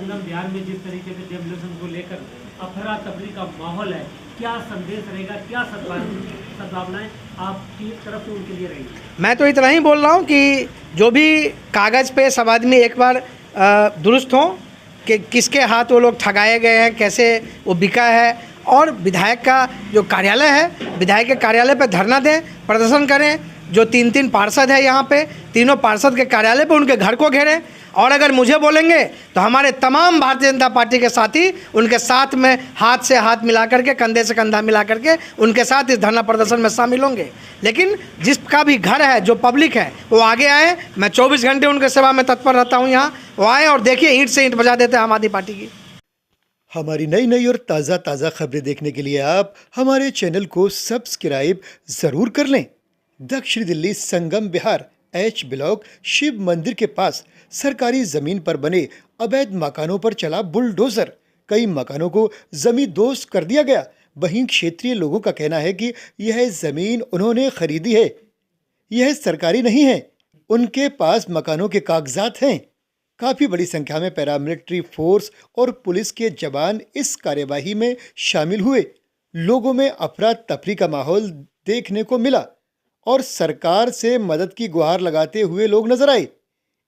संगम बिहार में जिस तरीके से डेमोलेशन को लेकर अफरा तफरी का माहौल है, क्या संदेश रहेगा, क्या सद्भावनाएं आपकी तरफ से उनके लिए रहेगी? मैं तो इतना ही बोल रहा हूँ कि जो भी कागज़ पे सब आदमी एक बार दुरुस्त हों कि किसके हाथ वो लोग ठगाए गए हैं, कैसे वो बिका है, और विधायक का जो कार्यालय है, विधायक के कार्यालय पे धरना दें, प्रदर्शन करें। जो तीन पार्षद है यहाँ पे, तीनों पार्षद के कार्यालय पे उनके घर को घेरें, और अगर मुझे बोलेंगे तो हमारे तमाम भारतीय जनता पार्टी के साथी उनके साथ में हाथ से हाथ मिला करके, कंधे से कंधा मिला करके उनके साथ इस धरना प्रदर्शन में शामिल होंगे। लेकिन जिसका भी घर है, जो पब्लिक है, वो आगे आए। मैं 24 घंटे उनके सेवा में तत्पर रहता हूँ यहाँ। वो आए और देखिए, ईंट से ईंट बजा देते हैं आम आदमी पार्टी की। हमारी नई नई और ताज़ा खबरें देखने के लिए आप हमारे चैनल को सब्सक्राइब ज़रूर कर लें। दक्षिण दिल्ली संगम बिहार एच ब्लॉक शिव मंदिर के पास सरकारी जमीन पर बने अवैध मकानों पर चला बुलडोजर। कई मकानों को जमींदोज कर दिया गया। वहीं क्षेत्रीय लोगों का कहना है कि यह जमीन उन्होंने खरीदी है, यह सरकारी नहीं है, उनके पास मकानों के कागजात हैं। काफ़ी बड़ी संख्या में पैरामिलिट्री फोर्स और पुलिस के जवान इस कार्यवाही में शामिल हुए। लोगों में अफरा तफरी का माहौल देखने को मिला और सरकार से मदद की गुहार लगाते हुए लोग नजर आए।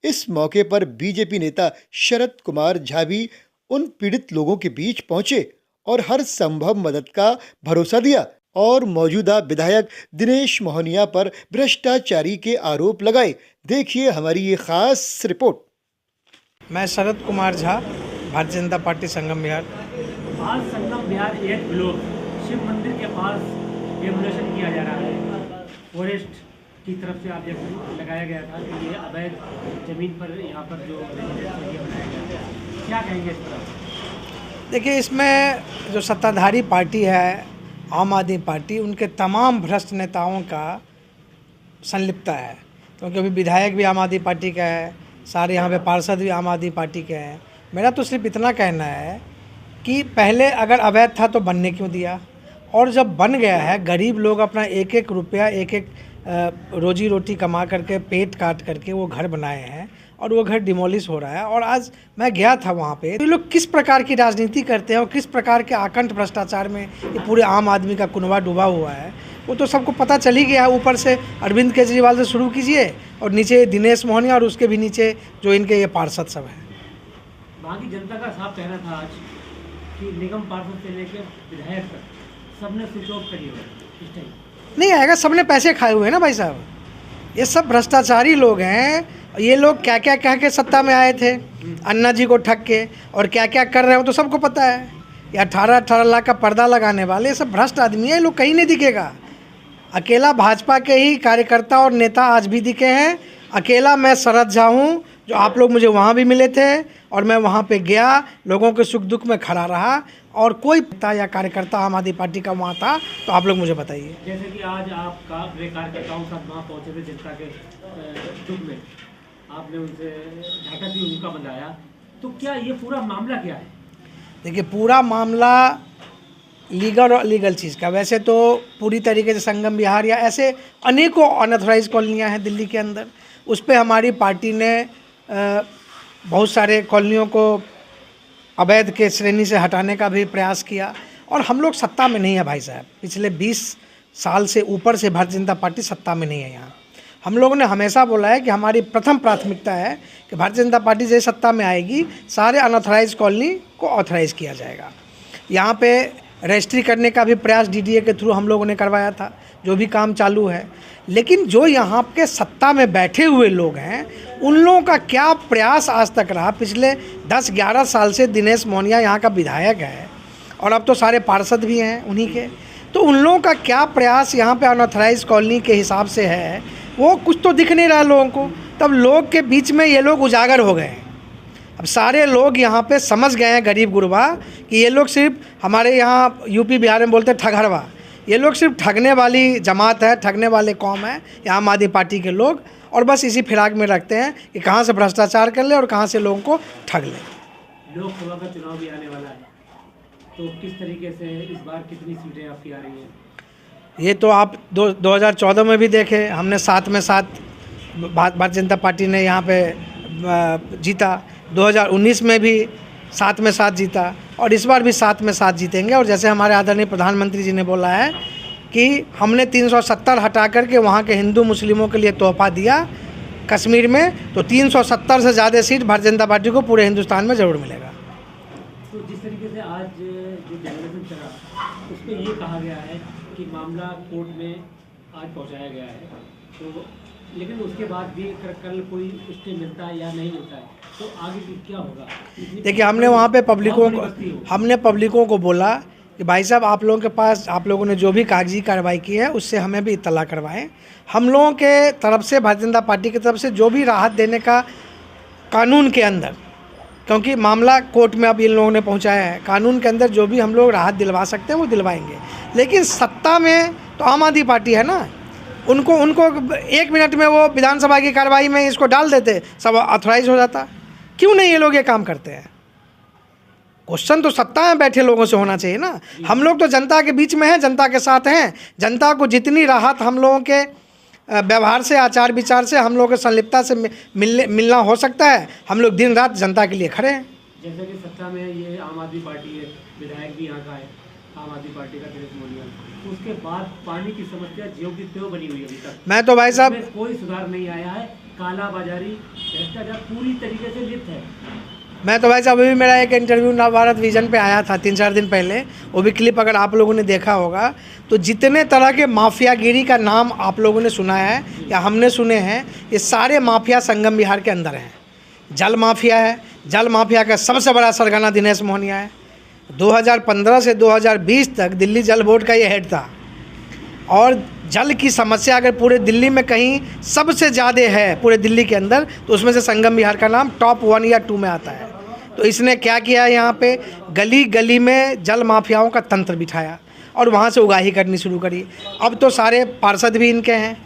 इस मौके पर बीजेपी नेता शरद कुमार झा भी उन पीड़ित लोगों के बीच पहुंचे और हर संभव मदद का भरोसा दिया और मौजूदा विधायक दिनेश मोहनिया पर भ्रष्टाचारी के आरोप लगाए। देखिए हमारी ये खास रिपोर्ट। मैं शरद कुमार झा, भारतीय जनता पार्टी संगम बिहार। आज संगम बिहार एक ब्लॉक शिव मंदिर के पास डेमोलेशन किया जा रहा है। फॉरेस्ट की तरफ से ऑब्जेक्शन लगाया गया था कि ये अवैध जमीन पर यहाँ पर जो रेजिडेंस एरिया बनाया गया है, क्या कहेंगे इस पर? देखिए, इसमें जो सत्ताधारी पार्टी है आम आदमी पार्टी, उनके तमाम भ्रष्ट नेताओं का संलिप्तता है। क्योंकि अभी विधायक भी आम आदमी पार्टी का है, सारे यहाँ पे पार्षद भी आम आदमी पार्टी के हैं। मेरा तो सिर्फ इतना कहना है कि पहले अगर अवैध था तो बनने क्यों दिया, और जब बन गया है, गरीब लोग अपना एक एक रुपया, एक एक रोजी रोटी कमा करके, पेट काट करके वो घर बनाए हैं और वो घर डिमोलिश हो रहा है। और आज मैं गया था वहाँ पे, तो लोग किस प्रकार की राजनीति करते हैं और किस प्रकार के आकंठ भ्रष्टाचार में ये पूरे आम आदमी का कुनबा डूबा हुआ है, वो तो सबको पता चल ही गया है। ऊपर से अरविंद केजरीवाल से शुरू कीजिए और नीचे दिनेश मोहनिया और उसके भी नीचे जो इनके ये पार्षद सब हैं। वहाँ की जनता का साफ कहना था आज कि निगम पार्षद से लेकर विधायक तक सबने स्विच ऑफ करी है। नहीं आएगा, सबने पैसे खाए हुए हैं ना भाई साहब। ये सब भ्रष्टाचारी लोग हैं। ये लोग क्या क्या कह के सत्ता में आए थे, अन्ना जी को ठग के, और क्या क्या कर रहे हो तो सबको पता है। ये 18-18 लाख का पर्दा लगाने वाले सब भ्रष्ट आदमी हैं। ये लोग कहीं नहीं दिखेगा। अकेला भाजपा के ही कार्यकर्ता और नेता आज भी दिखे हैं। अकेला मैं शरद झा हूँ, जो आप लोग मुझे वहाँ भी मिले थे और मैं वहाँ पे गया, लोगों के सुख दुख में खड़ा रहा, और कोई पिता या कार्यकर्ता आम आदमी पार्टी का वहाँ था तो आप लोग मुझे बताइए। जैसे कि आज आपका अपने कार्यकर्ताओं के साथ वहाँ पहुँचे थे, जनता के दुख में आपने उनसे ढाका भी उनका बनाया, तो क्या ये पूरा मामला क्या है? देखिए, पूरा मामला लीगल और लीगल चीज़ का, वैसे तो पूरी तरीके से संगम बिहार या ऐसे अनेकों अनऑथराइज कॉलोनियाँ हैं दिल्ली के अंदर, उस पर हमारी पार्टी ने बहुत सारे कॉलोनियों को अवैध के श्रेणी से हटाने का भी प्रयास किया। और हम लोग सत्ता में नहीं है भाई साहब, पिछले 20 साल से ऊपर से भारतीय जनता पार्टी सत्ता में नहीं है यहाँ। हम लोगों ने हमेशा बोला है कि हमारी प्रथम प्राथमिकता है कि भारतीय जनता पार्टी जैसे सत्ता में आएगी, सारे अनऑथराइज कॉलोनी को ऑथराइज किया जाएगा। यहाँ पे रजिस्ट्री करने का भी प्रयास डीडीए के थ्रू हम लोगों ने करवाया था, जो भी काम चालू है। लेकिन जो यहाँ के सत्ता में बैठे हुए लोग हैं, उन लोगों का क्या प्रयास आज तक रहा? पिछले 10-11 साल से दिनेश मोहनिया यहाँ का विधायक है और अब तो सारे पार्षद भी हैं उन्हीं के। तो उन लोगों का क्या प्रयास यहाँ पे अनऑथराइज कॉलोनी के हिसाब से है, वो कुछ तो दिख नहीं रहा लोगों को। तब लोग के बीच में ये लोग उजागर हो गए हैं। अब सारे लोग यहाँ पे समझ गए हैं, गरीब गुरबा, कि ये लोग सिर्फ हमारे यहाँ यूपी बिहार में बोलते हैं ठगहरवा, ये लोग सिर्फ ठगने वाली जमात है, ठगने वाले कौम है ये आम आदमी पार्टी के लोग, और बस इसी फिराक में रखते हैं कि कहाँ से भ्रष्टाचार कर ले और कहाँ से लोगों को ठग ले। लोकसभा का चुनाव भी आने वाला है, तो किस तरीके से इस बार कितनी सीटें आपकी आ रही हैं? ये तो आप 2014 में भी देखे, हमने 7 में 7 भारतीय जनता पार्टी ने यहाँ पे जीता। 2019 में भी 7 में 7 जीता और इस बार भी 7 में 7 जीतेंगे। और जैसे हमारे आदरणीय प्रधानमंत्री जी ने बोला है कि हमने 370 हटा करके वहाँ के हिंदू मुस्लिमों के लिए तोहफा दिया कश्मीर में, तो 370 से ज़्यादा सीट भारतीय जनता पार्टी को पूरे हिंदुस्तान में ज़रूर मिलेगा। तो जिस तरीके से आज जो डेलीगेशन चला उसमें ये कहा गया है कि मामला कोर्ट में आज पहुंचाया गया है, तो लेकिन उसके बाद भी कल कोई स्टे मिलता है या नहीं मिलता है, तो आगे भी क्या होगा? देखिए, हमने वहाँ पे पब्लिकों को बोला कि भाई साहब, आप लोगों के पास, आप लोगों ने जो भी कागजी कार्रवाई की है उससे हमें भी इत्तला करवाएं। हम लोगों के तरफ से, भारतीय जनता पार्टी की तरफ से जो भी राहत देने का कानून के अंदर, क्योंकि मामला कोर्ट में अब इन लोगों ने पहुंचाया है, कानून के अंदर जो भी हम लोग राहत दिलवा सकते हैं वो दिलवाएंगे। लेकिन सत्ता में तो आम आदमी पार्टी है ना, उनको 1 मिनट में वो विधानसभा की कार्रवाई में इसको डाल देते, सब ऑथराइज हो जाता। क्यों नहीं ये लोग ये काम करते हैं? क्वेश्चन तो सत्ता में बैठे लोगों से होना चाहिए ना। हम लोग तो जनता के बीच में हैं, जनता के साथ हैं। जनता को जितनी राहत हम लोगों के व्यवहार से, आचार विचार से, हम लोगों के संलिप्तता से मिलना हो सकता है, हम लोग दिन रात जनता के लिए खड़े हैं। जैसे कि सत्ता में ये आम आदमी पार्टी है, विधायक भी यहाँ का है आम आदमी पार्टी का दिनेश मोनिया, उसके बाद पानी की समस्या ज्यों की त्यों बनी हुई है अभी तक। मैं तो भाई साहब, कोई सुधार नहीं आया है, कालाबाजारी, भ्रष्टाचार पूरी तरीके से लिप्त है। मैं तो भाई साहब, अभी मेरा एक इंटरव्यू नवभारत विजन पे आया था 3-4 दिन पहले, वो भी क्लिप अगर आप लोगों ने देखा होगा, तो जितने तरह के माफियागिरी का नाम आप लोगों ने सुना है या हमने सुने हैं, ये सारे माफिया संगम बिहार के अंदर हैं। जल माफिया है, जल माफिया का सबसे बड़ा सरगना दिनेश मोहनिया है। 2015 से 2020 तक दिल्ली जल बोर्ड का ये हेड था, और जल की समस्या अगर पूरे दिल्ली में कहीं सबसे ज़्यादा है पूरे दिल्ली के अंदर, तो उसमें से संगम बिहार का नाम टॉप 1 या 2 में आता है। तो इसने क्या किया, यहाँ पे गली गली में जल माफियाओं का तंत्र बिठाया और वहाँ से उगाही करनी शुरू करी। अब तो सारे पार्षद भी इनके हैं,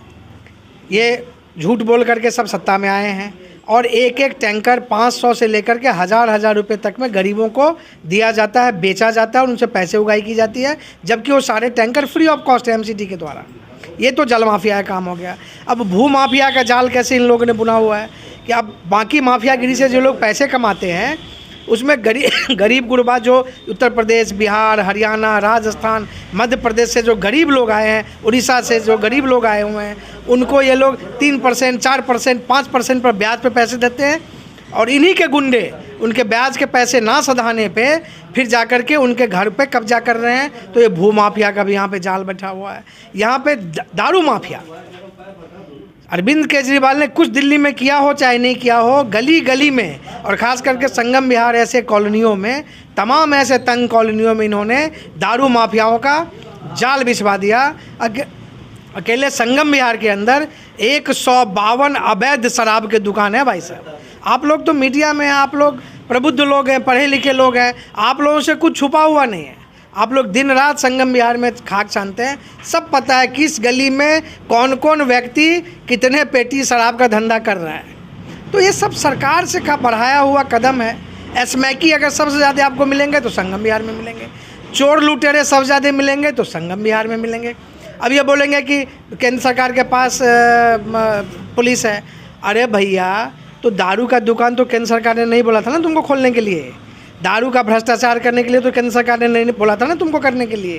ये झूठ बोल करके सब सत्ता में आए हैं, और एक एक टैंकर 500 से लेकर के हज़ार रुपए तक में गरीबों को दिया जाता है, बेचा जाता है और उनसे पैसे उगाही की जाती है, जबकि वो सारे टैंकर फ्री ऑफ कॉस्ट है MCT के द्वारा। ये तो जल माफिया का काम हो गया। अब भू माफिया का जाल कैसे इन लोगों ने बुना हुआ है कि अब बाकी माफियागिरी से जो लोग पैसे कमाते हैं, उसमें गरीब गुरबा जो उत्तर प्रदेश, बिहार, हरियाणा, राजस्थान, मध्य प्रदेश से जो गरीब लोग आए हैं, उड़ीसा से जो गरीब लोग आए हुए हैं, उनको ये लोग 3%, 4%, 5% पर ब्याज पे पैसे देते हैं, और इन्हीं के गुंडे उनके ब्याज के पैसे ना सधाने पे फिर जाकर के उनके घर पे कब्जा कर रहे हैं। तो ये भू माफिया का भी यहाँ पे जाल बैठा हुआ है। यहाँ पे दारू माफिया, अरविंद केजरीवाल ने कुछ दिल्ली में किया हो चाहे नहीं किया हो, गली गली में और ख़ास करके संगम बिहार ऐसे कॉलोनियों में, तमाम ऐसे तंग कॉलोनियों में इन्होंने दारू माफियाओं का जाल बिछवा दिया। अकेले संगम बिहार के अंदर 152 अवैध शराब के दुकान है। भाई साहब, आप लोग तो मीडिया में हैं, आप लोग प्रबुद्ध लोग हैं, पढ़े लिखे लोग हैं, आप लोगों से कुछ छुपा हुआ नहीं है। आप लोग दिन रात संगम बिहार में खाक छानते हैं, सब पता है किस गली में कौन कौन व्यक्ति कितने पेटी शराब का धंधा कर रहा है। तो ये सब सरकार से का बढ़ाया हुआ कदम है। एसमैकी अगर सबसे ज़्यादा आपको मिलेंगे तो संगम बिहार में मिलेंगे, चोर लुटेरे सबसे ज़्यादा मिलेंगे तो संगम बिहार में मिलेंगे। अब ये बोलेंगे कि केंद्र सरकार के पास पुलिस है। अरे भैया, तो दारू का दुकान तो केंद्र सरकार ने नहीं बोला था ना तुमको खोलने के लिए, दारू का भ्रष्टाचार करने के लिए तो केंद्र सरकार ने नहीं बोला था ना तुमको करने के लिए।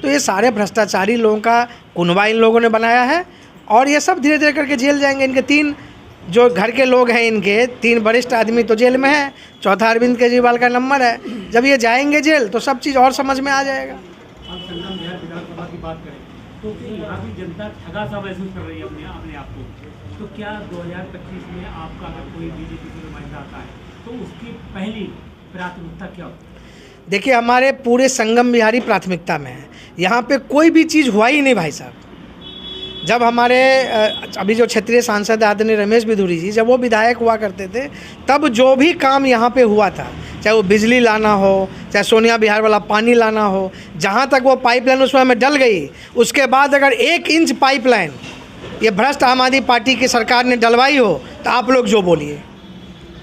तो ये सारे भ्रष्टाचारी लोगों का कुनबा इन लोगों ने बनाया है, और ये सब धीरे धीरे करके जेल जाएंगे। इनके 3 जो घर के लोग हैं, इनके 3 वरिष्ठ आदमी तो जेल में हैं, चौथा अरविंद केजरीवाल का नंबर है। जब ये जाएंगे जेल तो सब चीज़ और समझ में आ जाएगा। अब संगम बिहार विधानसभा की बात करें तो यहाँ की जनता ठगा सा महसूस कर रही है अपने आप को। तो क्या 2025 में आपका अगर कोई बीजेपी का नुमाइंदा आता है तो उसकी पहली प्राथमिकता क्या होगी? देखिए, हमारे पूरे संगम बिहारी प्राथमिकता में है। यहाँ पे कोई भी चीज़ हुआ ही नहीं भाई साहब। जब हमारे अभी जो क्षेत्रीय सांसद आदरणीय रमेश बिधूरी जी, जब वो विधायक हुआ करते थे, तब जो भी काम यहाँ पे हुआ था, चाहे वो बिजली लाना हो, चाहे सोनिया बिहार वाला पानी लाना हो, जहाँ तक वो पाइपलाइन उसमें हमें डल गई, उसके बाद अगर 1 इंच पाइपलाइन ये भ्रष्ट आम आदमी पार्टी की सरकार ने डलवाई हो तो आप लोग जो बोलिए।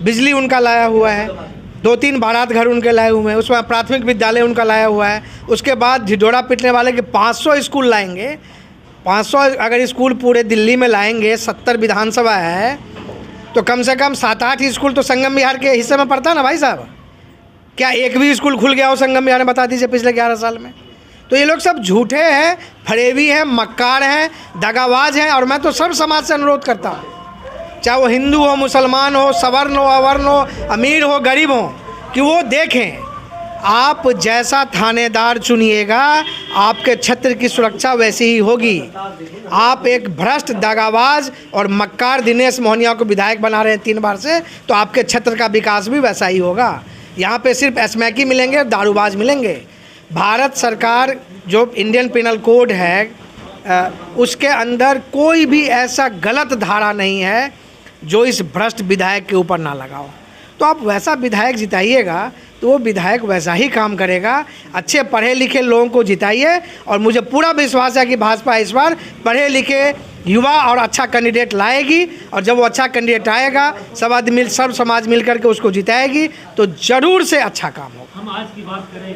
बिजली उनका लाया हुआ है, 2-3 बारात घर उनके लाए हुए हैं, उसमें प्राथमिक विद्यालय उनका लाया हुआ है। उसके बाद ढिढोरा पीटने वाले के 500 स्कूल लाएंगे। 500 अगर स्कूल पूरे दिल्ली में लाएंगे, 70 विधानसभा है, तो कम से कम 7-8 स्कूल तो संगम बिहार के हिस्से में पड़ता है ना भाई साहब। क्या एक भी स्कूल खुल गया हो संगम बिहार में, बता दीजिए पिछले 11 साल में? तो ये लोग सब झूठे हैं, फरेबी हैं, मक्कार हैं, दगाबाज हैं। और मैं तो सब समाज से अनुरोध करता हूँ, चाहे वो हिंदू हो, मुसलमान हो, सवर्ण हो, अवर्ण हो, अमीर हो, गरीब हो, कि वो देखें आप जैसा थानेदार चुनिएगा आपके क्षेत्र की सुरक्षा वैसी ही होगी। आप एक भ्रष्ट, दगाबाज और मक्कार दिनेश मोहनिया को विधायक बना रहे हैं 3 बार से, तो आपके क्षेत्र का विकास भी वैसा ही होगा। यहाँ पे सिर्फ एसमैकी मिलेंगे, दारूबाज मिलेंगे। भारत सरकार जो इंडियन पिनल कोड है उसके अंदर कोई भी ऐसा गलत धारा नहीं है जो इस भ्रष्ट विधायक के ऊपर ना लगाओ। तो आप वैसा विधायक जिताइएगा तो वो विधायक वैसा ही काम करेगा। अच्छे पढ़े लिखे लोगों को जिताइए और मुझे पूरा विश्वास है कि भाजपा इस बार पढ़े लिखे युवा और अच्छा कैंडिडेट लाएगी। और जब वो अच्छा कैंडिडेट आएगा, सब समाज मिल करके उसको जिताएगी, तो ज़रूर से अच्छा काम होगा। हम आज की बात करें